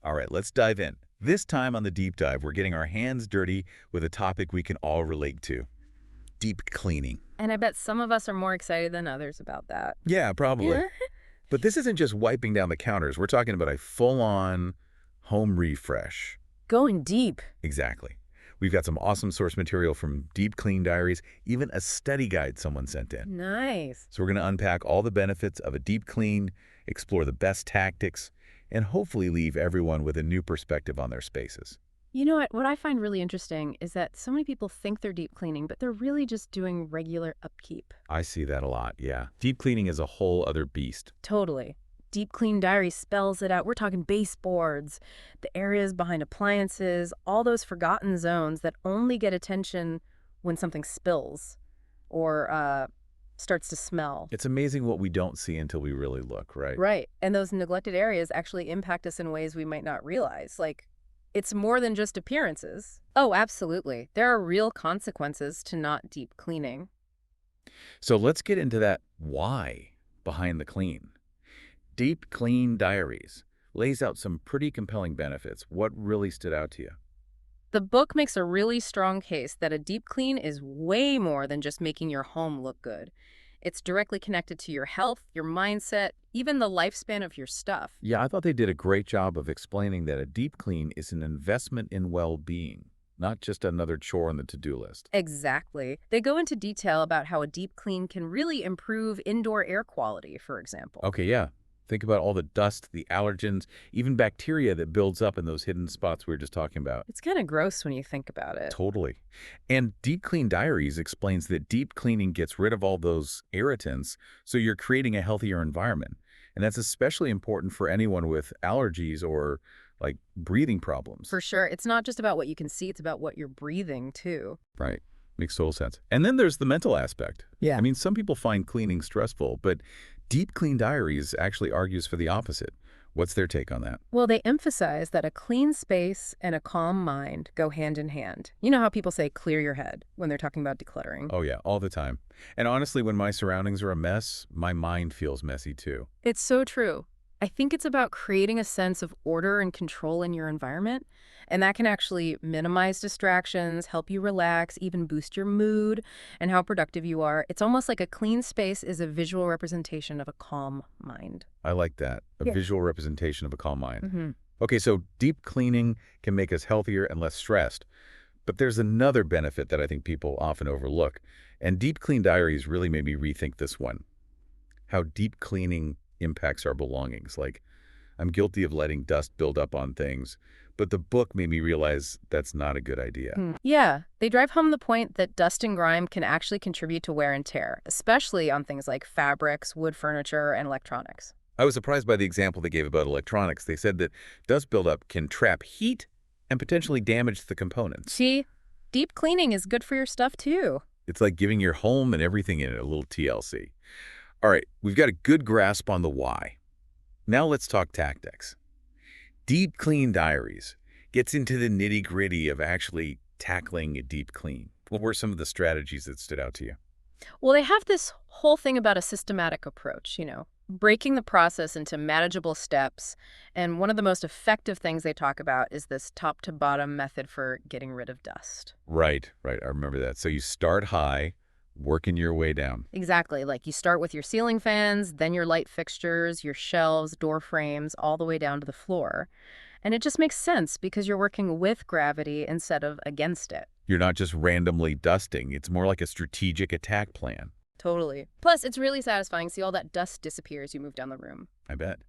All right, let's dive in. This time on the deep dive, we're getting our hands dirty with a topic we can all relate to: deep cleaning. And I bet some of us are more excited than others about that. Yeah, probably. Yeah. But this isn't just wiping down the counters. We're talking about a full-on home refresh. Going deep. Exactly. We've got some awesome source material from Deep Clean Diaries, even a study guide someone sent in. Nice. So we're going to unpack all the benefits of a deep clean, explore the best tactics, and hopefully leave everyone with a new perspective on their spaces. You know what? What I find really interesting is that so many people think they're deep cleaning, but they're really just doing regular upkeep. I see that a lot, yeah. Deep cleaning is a whole other beast. Totally. Deep Clean Diary spells it out. We're talking baseboards, the areas behind appliances, all those forgotten zones that only get attention when something spills or starts to smell. It's amazing what we don't see until we really look, right? Right. And those neglected areas actually impact us in ways we might not realize. Like, it's more than just appearances. Oh, absolutely. There are real consequences to not deep cleaning. So let's get into that why behind the clean. Deep Clean Diaries lays out some pretty compelling benefits. What really stood out to you? The book makes a really strong case that a deep clean is way more than just making your home look good. It's directly connected to your health, your mindset, even the lifespan of your stuff. Yeah, I thought they did a great job of explaining that a deep clean is an investment in well-being, not just another chore on the to-do list. Exactly. They go into detail about how a deep clean can really improve indoor air quality, for example. Okay, yeah. Think about all the dust, the allergens, even bacteria that builds up in those hidden spots we were just talking about. It's kind of gross when you think about it. Totally. And Deep Clean Diaries explains that deep cleaning gets rid of all those irritants, so you're creating a healthier environment. And that's especially important for anyone with allergies or like breathing problems. For sure. It's not just about what you can see, it's about what you're breathing, too. Right. Makes total sense. And then there's the mental aspect. Yeah. I mean, some people find cleaning stressful, but Deep Clean Diaries actually argues for the opposite. What's their take on that? Well, they emphasize that a clean space and a calm mind go hand in hand. You know how people say clear your head when they're talking about decluttering? Oh, yeah, all the time. And honestly, when my surroundings are a mess, my mind feels messy too. It's so true. I think it's about creating a sense of order and control in your environment, and that can actually minimize distractions, help you relax, even boost your mood and how productive you are. It's almost like a clean space is a visual representation of a calm mind. I like that. A Yeah. visual representation of a calm mind. Hmm. Okay, so deep cleaning can make us healthier and less stressed. But there's another benefit that I think people often overlook. And Deep Clean Diaries really made me rethink this one. How deep cleaning impacts our belongings. Like, I'm guilty of letting dust build up on things, but the book made me realize that's not a good idea. Yeah, they drive home the point that dust and grime can actually contribute to wear and tear, especially on things like fabrics, wood furniture, and electronics. I was surprised by the example they gave about electronics. They said that dust buildup can trap heat and potentially damage the components. See, deep cleaning is good for your stuff too. It's like giving your home and everything in it a little TLC. All right, we've got a good grasp on the why. Now let's talk tactics. Deep Clean Diaries gets into the nitty-gritty of actually tackling a deep clean. What were some of the strategies that stood out to you? Well, they have this whole thing about a systematic approach, breaking the process into manageable steps. And one of the most effective things they talk about is this top to bottom method for getting rid of dust. Right. I remember that. So you start high, working your way down. Exactly. Like you start with your ceiling fans, then your light fixtures, your shelves, door frames, all the way down to the floor. And it just makes sense because you're working with gravity instead of against it. You're not just randomly dusting. It's more like a strategic attack plan. Totally. Plus, it's really satisfying. See, all that dust disappears as you move down the room. I bet.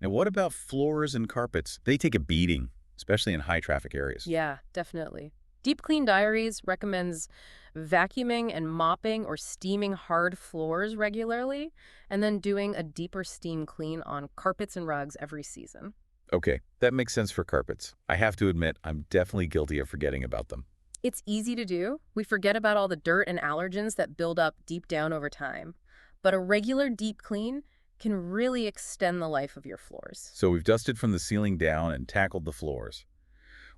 Now, what about floors and carpets? They take a beating, especially in high traffic areas. Yeah, definitely. Deep Clean Diaries recommends vacuuming and mopping or steaming hard floors regularly, and then doing a deeper steam clean on carpets and rugs every season. Okay, that makes sense for carpets. I have to admit, I'm definitely guilty of forgetting about them. It's easy to do. We forget about all the dirt and allergens that build up deep down over time. But a regular deep clean can really extend the life of your floors. So we've dusted from the ceiling down and tackled the floors.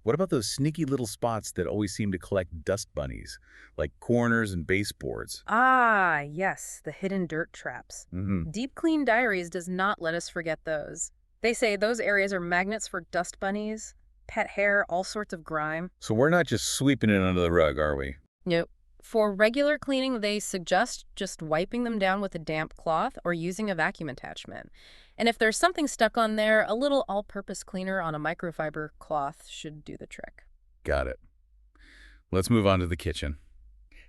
What about those sneaky little spots that always seem to collect dust bunnies, like corners and baseboards? Ah, yes, the hidden dirt traps. Mm-hmm. Deep Clean Diaries does not let us forget those. They say those areas are magnets for dust bunnies, pet hair, all sorts of grime. So we're not just sweeping it under the rug, are we? Nope. For regular cleaning, they suggest just wiping them down with a damp cloth or using a vacuum attachment. And if there's something stuck on there, a little all-purpose cleaner on a microfiber cloth should do the trick. Got it. Let's move on to the kitchen.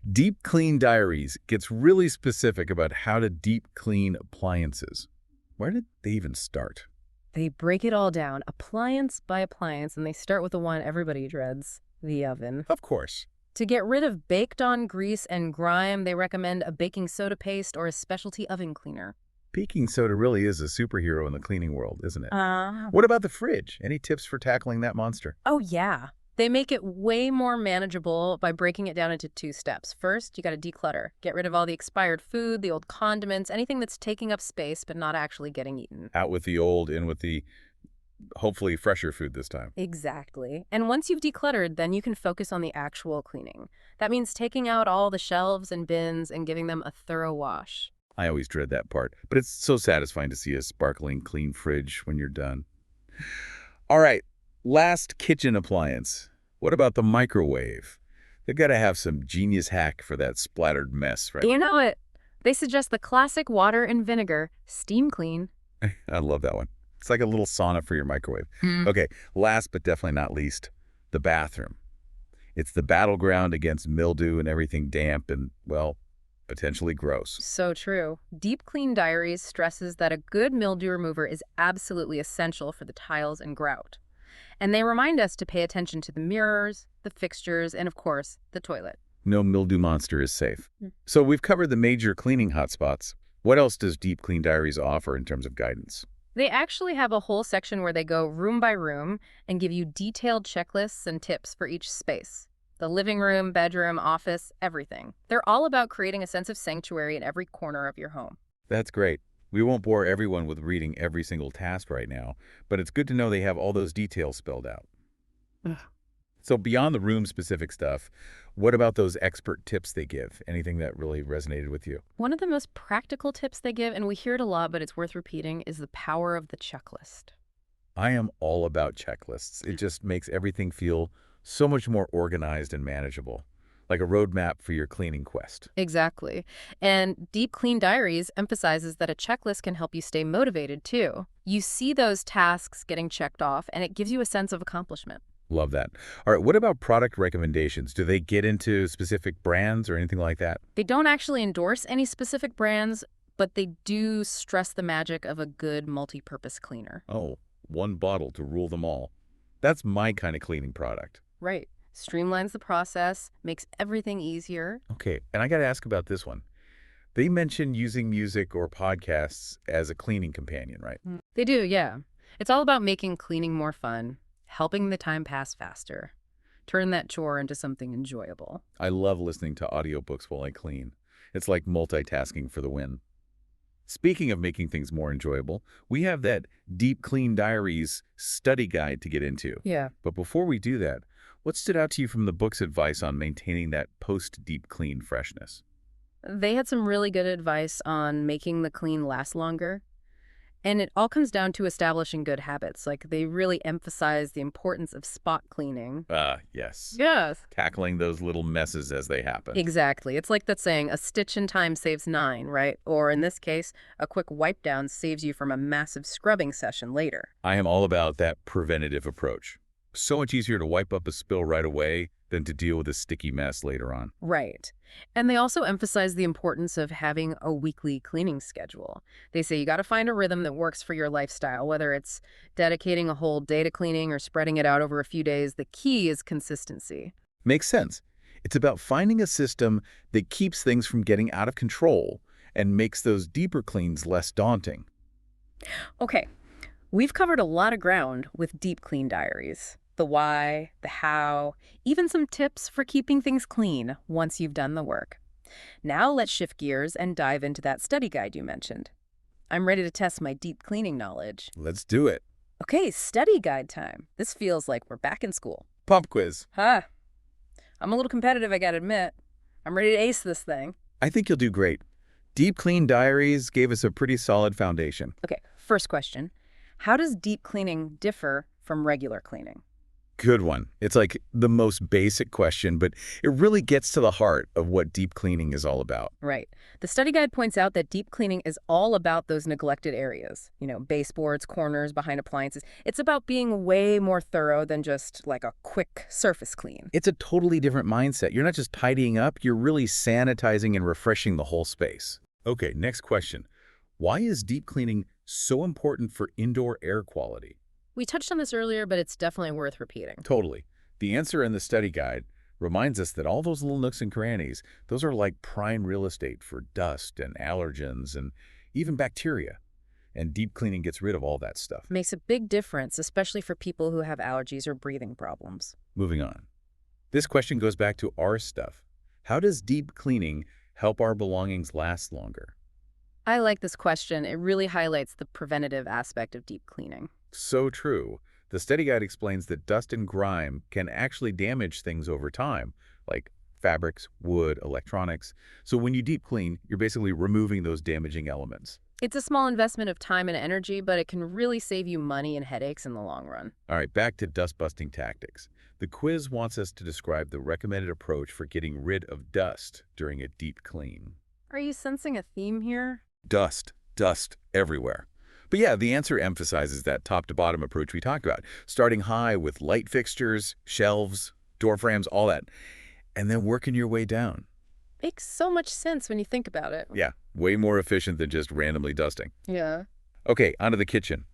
Deep Clean Diaries gets really specific about how to deep clean appliances. Where did they even start? They break it all down, appliance by appliance, and they start with the one everybody dreads, the oven. Of course. To get rid of baked-on grease and grime, they recommend a baking soda paste or a specialty oven cleaner. Baking soda really is a superhero in the cleaning world, isn't it? Uh, What about the fridge? Any tips for tackling that monster? oh, yeah. They make it way more manageable by breaking it down into 2 steps. First, you got to declutter. Get rid of all the expired food, the old condiments, anything that's taking up space but not actually getting eaten. Out with the old, in with the hopefully fresher food this time. Exactly. And once you've decluttered, then you can focus on the actual cleaning. That means taking out all the shelves and bins and giving them a thorough wash. I always dread that part, but it's so satisfying to see a sparkling, clean fridge when you're done. All right, last kitchen appliance. What about the microwave? They've got to have some genius hack for that splattered mess, right? You know it. They suggest the classic water and vinegar, steam clean. I love that one. It's like a little sauna for your microwave. Okay, last but definitely not least, the bathroom. It's the battleground against mildew and everything damp and, well, potentially gross. So true. Deep Clean Diaries stresses that a good mildew remover is absolutely essential for the tiles and grout. And they remind us to pay attention to the mirrors, the fixtures, and of course, the toilet. No mildew monster is safe. So we've covered the major cleaning hotspots. What else does Deep Clean Diaries offer in terms of guidance? They actually have a whole section where they go room by room and give you detailed checklists and tips for each space. The living room, bedroom, office, everything. They're all about creating a sense of sanctuary in every corner of your home. That's great. We won't bore everyone with reading every single task right now, but it's good to know they have all those details spelled out. Ugh. So beyond the room-specific stuff, what about those expert tips they give? Anything that really resonated with you? One of the most practical tips they give, and we hear it a lot, but it's worth repeating, is the power of the checklist. I am all about checklists. It just makes everything feel so much more organized and manageable, like a roadmap for your cleaning quest. Exactly. And Deep Clean Diaries emphasizes that a checklist can help you stay motivated, too. You see those tasks getting checked off, and it gives you a sense of accomplishment. Love that. All right, what about product recommendations? Do they get into specific brands or anything like that? They don't actually endorse any specific brands, but they do stress the magic of a good multi-purpose cleaner. Oh, one bottle to rule them all. That's my kind of cleaning product. Right. Streamlines the process, makes everything easier. Okay, and I got to ask about this one. They mentioned using music or podcasts as a cleaning companion, right? They do, yeah. It's all about making cleaning more fun, helping the time pass faster. Turn that chore into something enjoyable. I love listening to audiobooks while I clean. It's like multitasking for the win. Speaking of making things more enjoyable, we have that Deep Clean Diaries study guide to get into. Yeah. But before we do that, what stood out to you from the book's advice on maintaining that post-deep clean freshness? They had some really good advice on making the clean last longer. And it all comes down to establishing good habits. Like, they really emphasize the importance of spot cleaning. Yes. Yes. Tackling those little messes as they happen. Exactly. It's like that saying, a stitch in time saves 9, right? Or in this case, a quick wipe down saves you from a massive scrubbing session later. I am all about that preventative approach. So much easier to wipe up a spill right away than to deal with a sticky mess later on. Right. And they also emphasize the importance of having a weekly cleaning schedule. They say you got to find a rhythm that works for your lifestyle, whether it's dedicating a whole day to cleaning or spreading it out over a few days. The key is consistency. Makes sense. It's about finding a system that keeps things from getting out of control and makes those deeper cleans less daunting. Okay, we've covered a lot of ground with Deep Clean Diaries. The why, the how, even some tips for keeping things clean once you've done the work. Now let's shift gears and dive into that study guide you mentioned. I'm ready to test my deep cleaning knowledge. Let's do it. Okay, study guide time. This feels like we're back in school. Pop quiz. Huh. I'm a little competitive, I gotta admit. I'm ready to ace this thing. I think you'll do great. Deep Clean Diaries gave us a pretty solid foundation. Okay, first question. How does deep cleaning differ from regular cleaning? Good one. It's like the most basic question, but it really gets to the heart of what deep cleaning is all about. Right. The study guide points out that deep cleaning is all about those neglected areas, baseboards, corners, behind appliances. It's about being way more thorough than just like a quick surface clean. It's a totally different mindset. You're not just tidying up, you're really sanitizing and refreshing the whole space. Okay, next question. Why is deep cleaning so important for indoor air quality? We touched on this earlier, but it's definitely worth repeating. Totally. The answer in the study guide reminds us that all those little nooks and crannies, those are like prime real estate for dust and allergens and even bacteria. And deep cleaning gets rid of all that stuff. Makes a big difference, especially for people who have allergies or breathing problems. Moving on. This question goes back to our stuff. How does deep cleaning help our belongings last longer? I like this question. It really highlights the preventative aspect of deep cleaning. So true. The study guide explains that dust and grime can actually damage things over time, like fabrics, wood, electronics. So when you deep clean, you're basically removing those damaging elements. It's a small investment of time and energy, but it can really save you money and headaches in the long run. All right, back to dust-busting tactics. The quiz wants us to describe the recommended approach for getting rid of dust during a deep clean. Are you sensing a theme here? Dust, dust everywhere. But yeah, the answer emphasizes that top-to-bottom approach we talked about, starting high with light fixtures, shelves, door frames, all that, and then working your way down. Makes so much sense when you think about it. Yeah, way more efficient than just randomly dusting. Yeah. Okay, onto the kitchen.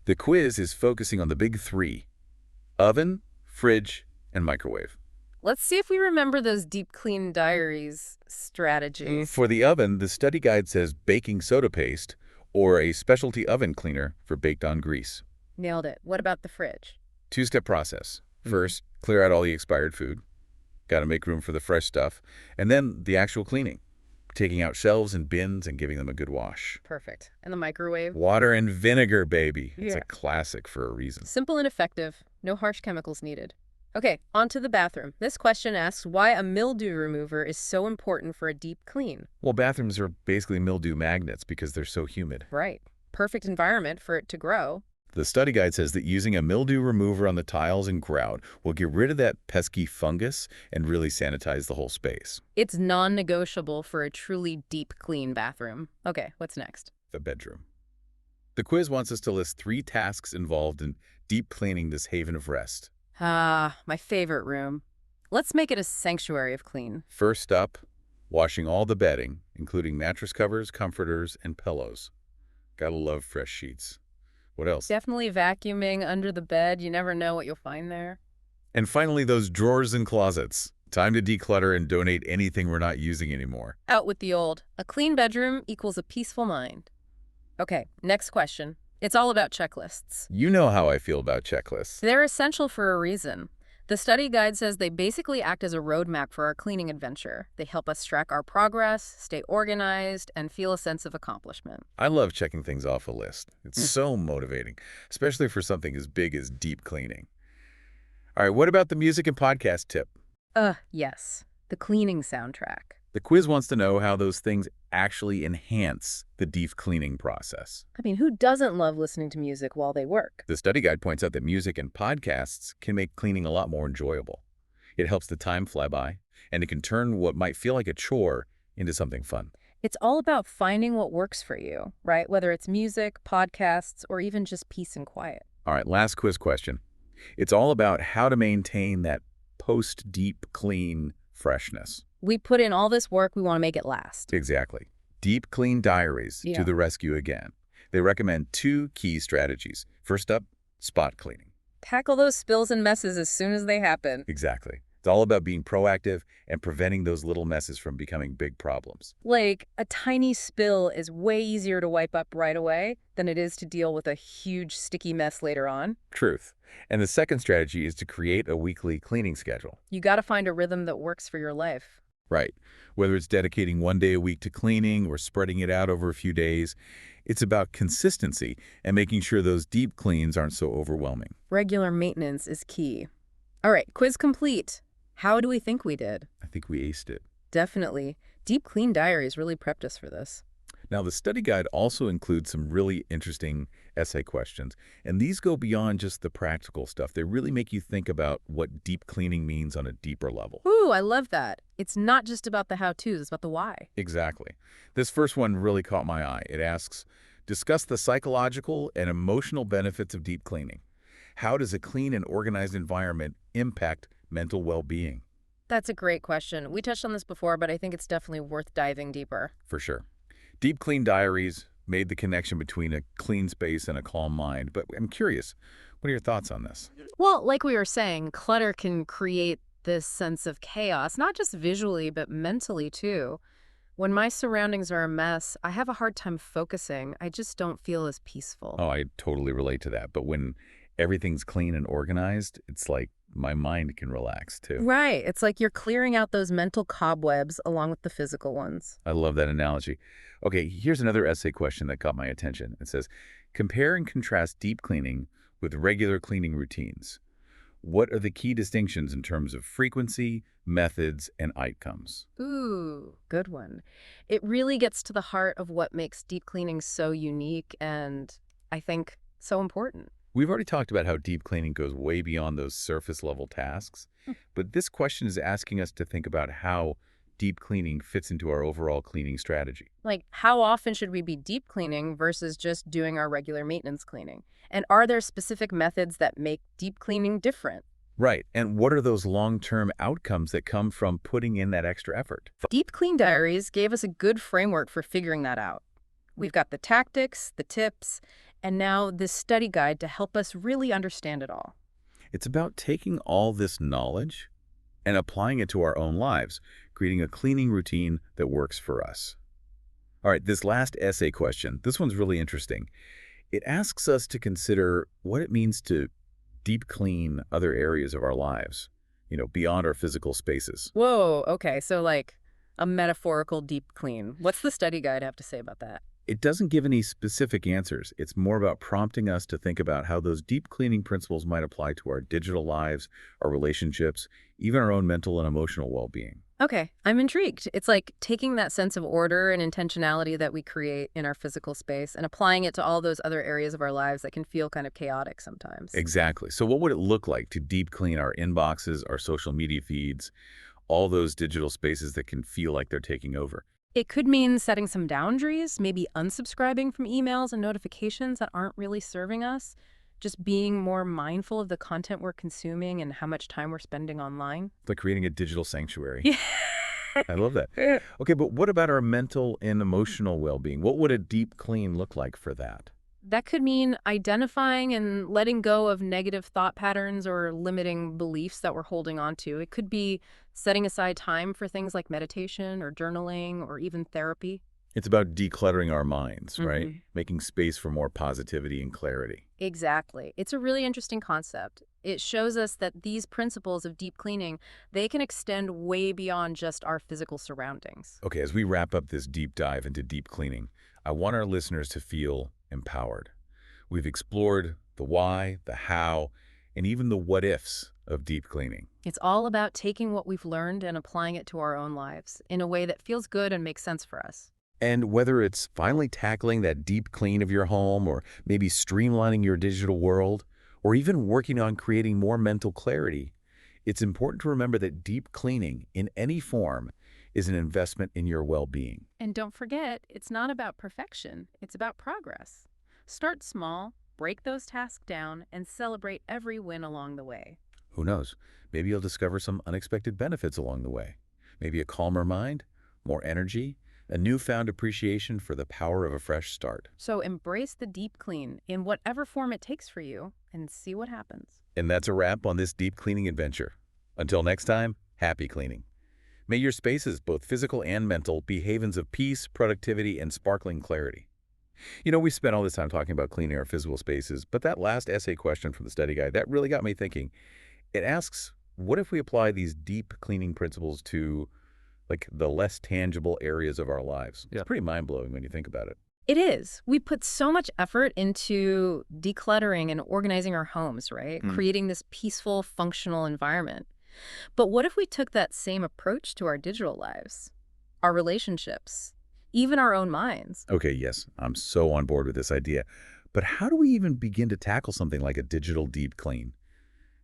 The quiz is focusing on the big three: oven, fridge, and microwave. Let's see if we remember those deep clean diaries strategies. For the oven, the study guide says baking soda paste or a specialty oven cleaner for baked-on grease. Nailed it. What about the fridge? Two-step process. First, clear out all the expired food. Got to make room for the fresh stuff. And then the actual cleaning. Taking out shelves and bins and giving them a good wash. Perfect. And the microwave? Water and vinegar, baby. It's Yeah. a classic for a reason. Simple and effective. No harsh chemicals needed. Okay, on to the bathroom. This question asks why a mildew remover is so important for a deep clean. Well, bathrooms are basically mildew magnets because they're so humid. Right. Perfect environment for it to grow. The study guide says that using a mildew remover on the tiles and grout will get rid of that pesky fungus and really sanitize the whole space. It's non-negotiable for a truly deep clean bathroom. Okay, what's next? The bedroom. The quiz wants us to list 3 tasks involved in deep cleaning this haven of rest. Ah, my favorite room. Let's make it a sanctuary of clean. First up, washing all the bedding, including mattress covers, comforters, and pillows. Gotta love fresh sheets. What else? Definitely vacuuming under the bed. You never know what you'll find there. And finally, those drawers and closets. Time to declutter and donate anything we're not using anymore. Out with the old. A clean bedroom equals a peaceful mind. Okay, next question. It's all about checklists. You know how I feel about checklists. They're essential for a reason. The study guide says they basically act as a roadmap for our cleaning adventure. They help us track our progress, stay organized, and feel a sense of accomplishment. I love checking things off a list. It's so motivating, especially for something as big as deep cleaning. All right, what about the music and podcast tip? Yes. The cleaning soundtrack. The quiz wants to know how those things actually enhance the deep cleaning process. I mean, who doesn't love listening to music while they work? The study guide points out that music and podcasts can make cleaning a lot more enjoyable. It helps the time fly by, and it can turn what might feel like a chore into something fun. It's all about finding what works for you, right? Whether it's music, podcasts, or even just peace and quiet. All right, last quiz question. It's all about how to maintain that post-deep clean freshness. We put in all this work, we want to make it last. Exactly. Deep Clean Diaries Yeah. to the rescue again. They recommend 2 key strategies. First up, spot cleaning. Tackle those spills and messes as soon as they happen. Exactly. It's all about being proactive and preventing those little messes from becoming big problems. Like, a tiny spill is way easier to wipe up right away than it is to deal with a huge sticky mess later on. Truth. And the second strategy is to create a weekly cleaning schedule. You got to find a rhythm that works for your life. Right. Whether it's dedicating 1 day a week to cleaning or spreading it out over a few days, it's about consistency and making sure those deep cleans aren't so overwhelming. Regular maintenance is key. All right, quiz complete. How do we think we did? I think we aced it. Definitely. Deep Clean Diaries really prepped us for this. Now, the study guide also includes some really interesting essay questions, and these go beyond just the practical stuff. They really make you think about what deep cleaning means on a deeper level. Ooh, I love that. It's not just about the how-tos, it's about the why. Exactly. This first one really caught my eye. It asks, discuss the psychological and emotional benefits of deep cleaning. How does a clean and organized environment impact mental well-being? That's a great question. We touched on this before, but I think it's definitely worth diving deeper. For sure. Deep Clean Diaries made the connection between a clean space and a calm mind, but I'm curious, what are your thoughts on this? Well, like we were saying, clutter can create this sense of chaos, not just visually, but mentally too. When my surroundings are a mess, I have a hard time focusing. I just don't feel as peaceful. Oh, I totally relate to that. But when everything's clean and organized, it's like my mind can relax too. Right. It's like you're clearing out those mental cobwebs along with the physical ones. I love that analogy. Okay, here's another essay question that caught my attention. It says, compare and contrast deep cleaning with regular cleaning routines. What are the key distinctions in terms of frequency, methods, and outcomes? Ooh, good one. It really gets to the heart of what makes deep cleaning so unique and, I think, so important. We've already talked about how deep cleaning goes way beyond those surface level tasks, but this question is asking us to think about how deep cleaning fits into our overall cleaning strategy. Like, how often should we be deep cleaning versus just doing our regular maintenance cleaning? And are there specific methods that make deep cleaning different? Right, and what are those long-term outcomes that come from putting in that extra effort? Deep Clean Diaries gave us a good framework for figuring that out. We've got the tactics, the tips, and now this study guide to help us really understand it all. It's about taking all this knowledge and applying it to our own lives, creating a cleaning routine that works for us. All right, this last essay question, this one's really interesting. It asks us to consider what it means to deep clean other areas of our lives, beyond our physical spaces. Whoa, okay, so like a metaphorical deep clean. What's the study guide have to say about that? It doesn't give any specific answers. It's more about prompting us to think about how those deep cleaning principles might apply to our digital lives, our relationships, even our own mental and emotional well-being. Okay, I'm intrigued. It's like taking that sense of order and intentionality that we create in our physical space and applying it to all those other areas of our lives that can feel kind of chaotic sometimes. Exactly. So what would it look like to deep clean our inboxes, our social media feeds, all those digital spaces that can feel like they're taking over? It could mean setting some boundaries, maybe unsubscribing from emails and notifications that aren't really serving us, just being more mindful of the content we're consuming and how much time we're spending online. It's like creating a digital sanctuary. Yeah. I love that. Okay, but what about our mental and emotional well-being? What would a deep clean look like for that? That could mean identifying and letting go of negative thought patterns or limiting beliefs that we're holding on to. It could be setting aside time for things like meditation or journaling or even therapy. It's about decluttering our minds, right? Mhm. Making space for more positivity and clarity. Exactly. It's a really interesting concept. It shows us that these principles of deep cleaning, they can extend way beyond just our physical surroundings. Okay, as we wrap up this deep dive into deep cleaning, I want our listeners to feel empowered. We've explored the why, the how, and even the what ifs of deep cleaning. It's all about taking what we've learned and applying it to our own lives in a way that feels good and makes sense for us. And whether it's finally tackling that deep clean of your home, or maybe streamlining your digital world, or even working on creating more mental clarity, it's important to remember that deep cleaning in any form is an investment in your well-being. And don't forget, it's not about perfection, it's about progress. Start small, break those tasks down, and celebrate every win along the way. Who knows? Maybe you'll discover some unexpected benefits along the way. Maybe a calmer mind, more energy, a newfound appreciation for the power of a fresh start. So embrace the deep clean in whatever form it takes for you and see what happens. And that's a wrap on this deep cleaning adventure. Until next time, happy cleaning. May your spaces, both physical and mental, be havens of peace, productivity, and sparkling clarity. We spent all this time talking about cleaning our physical spaces, but that last essay question from the study guide, that really got me thinking. It asks, what if we apply these deep cleaning principles to, like, the less tangible areas of our lives? Yeah. It's pretty mind-blowing when you think about it. It is. We put so much effort into decluttering and organizing our homes, right? Creating this peaceful, functional environment. But what if we took that same approach to our digital lives, our relationships, even our own minds. Okay, yes, I'm so on board with this idea. But how do we even begin to tackle something like a digital deep clean?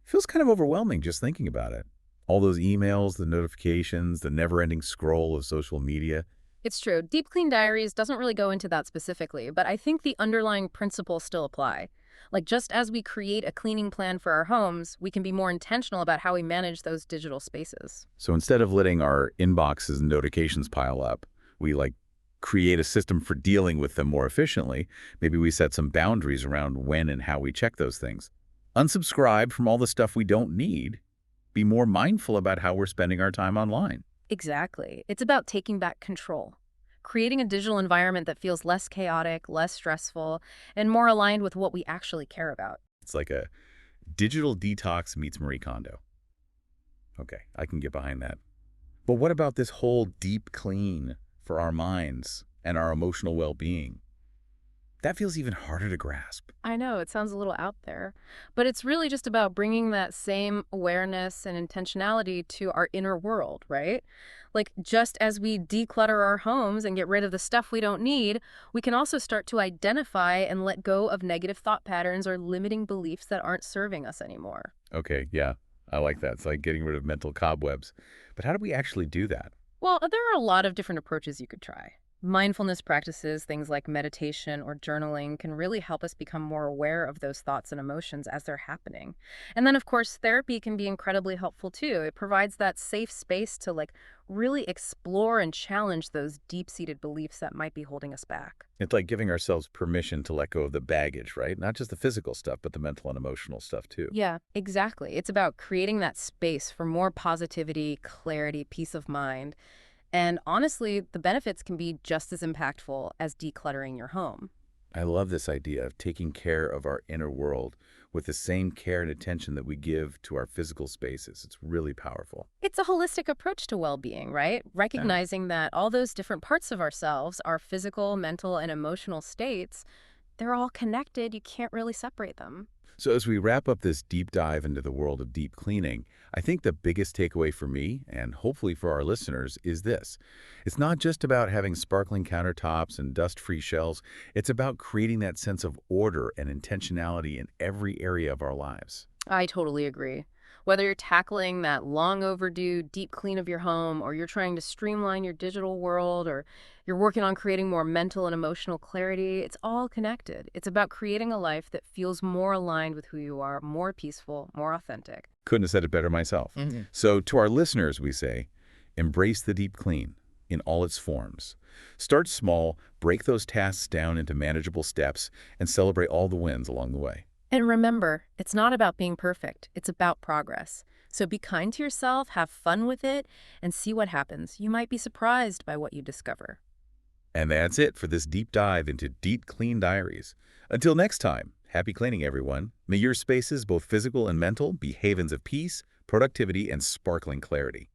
Feels kind of overwhelming just thinking about it. All those emails, the notifications, the never-ending scroll of social media. It's true. Deep Clean Diaries doesn't really go into that specifically, but I think the underlying principles still apply. Like, just as we create a cleaning plan for our homes, we can be more intentional about how we manage those digital spaces. So instead of letting our inboxes and notifications pile up, we create a system for dealing with them more efficiently. Maybe we set some boundaries around when and how we check those things. Unsubscribe from all the stuff we don't need. Be more mindful about how we're spending our time online. Exactly. It's about taking back control, creating a digital environment that feels less chaotic, less stressful, and more aligned with what we actually care about. It's like a digital detox meets Marie Kondo. Okay, I can get behind that. But what about this whole deep clean for our minds and our emotional well-being? That feels even harder to grasp. I know it sounds a little out there, but it's really just about bringing that same awareness and intentionality to our inner world, right? Like, just as we declutter our homes and get rid of the stuff we don't need, we can also start to identify and let go of negative thought patterns or limiting beliefs that aren't serving us anymore. Okay, yeah, I like that. It's like getting rid of mental cobwebs. But how do we actually do that? Well, there are a lot of different approaches you could try. Mindfulness practices, things like meditation or journaling, can really help us become more aware of those thoughts and emotions as they're happening. And then, of course, therapy can be incredibly helpful too. It provides that safe space to really explore and challenge those deep-seated beliefs that might be holding us back. It's like giving ourselves permission to let go of the baggage, right? Not just the physical stuff, but the mental and emotional stuff too. Yeah, exactly. It's about creating that space for more positivity, clarity, peace of mind. And honestly, the benefits can be just as impactful as decluttering your home. I love this idea of taking care of our inner world with the same care and attention that we give to our physical spaces. It's really powerful. It's a holistic approach to well-being, right? Yeah. Recognizing that all those different parts of ourselves, our physical, mental, and emotional states, they're all connected. You can't really separate them. So as we wrap up this deep dive into the world of deep cleaning, I think the biggest takeaway for me, and hopefully for our listeners, is this. It's not just about having sparkling countertops and dust-free shelves. It's about creating that sense of order and intentionality in every area of our lives. I totally agree. Whether you're tackling that long overdue deep clean of your home, or you're trying to streamline your digital world, or you're working on creating more mental and emotional clarity, it's all connected. It's about creating a life that feels more aligned with who you are, more peaceful, more authentic. Couldn't have said it better myself. So to our listeners, we say, embrace the deep clean in all its forms. Start small, break those tasks down into manageable steps, and celebrate all the wins along the way. And remember, it's not about being perfect. It's about progress. So be kind to yourself, have fun with it, and see what happens. You might be surprised by what you discover. And that's it for this deep dive into Deep Clean Diaries. Until next time, happy cleaning, everyone. May your spaces, both physical and mental, be havens of peace, productivity, and sparkling clarity.